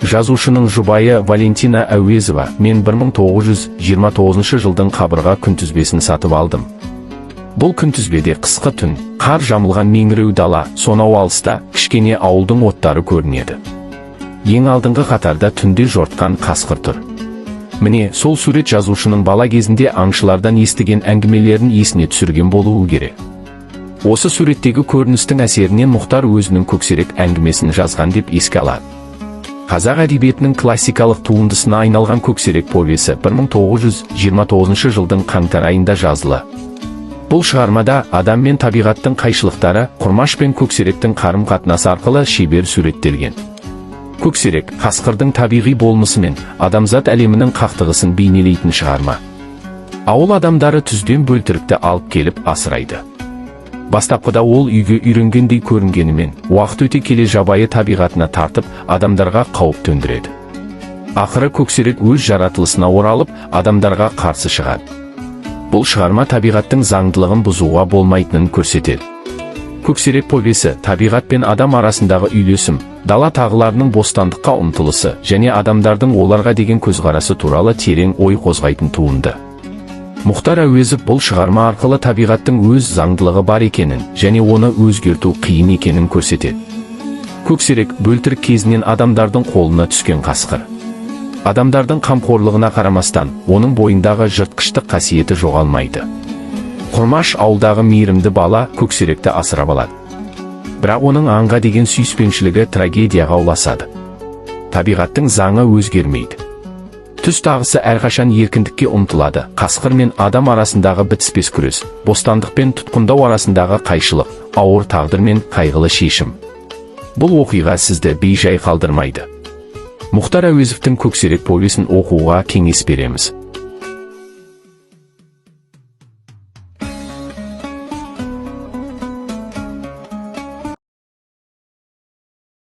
Жазушының жұбайы Валентина Әуезова: мен 1929 жылдың қабырға күнтізбесін сатып алдым. Бұл күнтізбеде қысқы түн, қар жамылған меңіреу дала, сонау алыста кішкене ауылдың оттары көрінеді. Ең алдыңғы қатарда түнде жортқан қасқыр тұр. Міне сол сурет жазушының бала кезінде аңшылардан естіген әңгімелерін есіне түсірген болуы керек. Осы суреттегі көріністің әсерінен Мұхтар өзінің Көксерек әңгімесін жазған деп еске алады. Қазақ әдебиетінің классикалық туындысына айналған Көксерек повесі 1929 жылдың қаңтар айында жазылды. Бұл шығармада адам мен табиғаттың қайшылықтары Құрмаш пен Көксеректің қарым-қатынасы арқылы шебер суреттелген. Көксерек қасқырдың табиғи болмысымен адамзат әлемінің қақтығысын бейнелейтін шығарма. Ауыл адамдары түзден бөлтірікті алып келіп асырайды. Бастапқыда ол үйге үйренгендей көрінгенімен, уақыт өте келе жабайы табиғатына тартып, адамдарға қауіп төндіреді. Ақыры Көксерек өз жаратылысына оралып, адамдарға қарсы шығады. Бұл шығарма табиғаттың заңдылығын бұзуға болмайтынын көрсетеді. Көксерек повесі табиғат пен адам арасындағы үйлесім, дала тағыларының бостандыққа ұмтылысы және адамдардың оларға деген көзқарасы туралы терең ой қозғайтын туынды. Мұхтар Әуезов бұл шығарма арқылы табиғаттың өз заңдылығы бар екенін және оны өзгерту қиын екенін көрсетеді. Көксерек бөлтірік кезінен адамдардың қолына түскен қасқыр. Адамдардың қамқорлығына қарамастан, оның бойындағы жыртқыштық қасиеті жоғалмайды. Құрмаш ауылдағы мейірімді бала Көксеректі асырап алады. Бірақ оның аңға деген сүйіспеншілігі трагедияға ұласады. Табиғаттың заңы өзгермейді. Түс тағысы әрқашан еркіндікке ұмтылады. Қасқыр мен адам арасындағы бітіспес күрес, бостандық пен тұтқындау арасындағы қайшылық, ауыр тағдыр мен қайғылы шешім. Бұл оқиға сізді бейжай қалдырмайды. Мұхтар Әуезовтің Көксерек повесін оқуға кеңес береміз.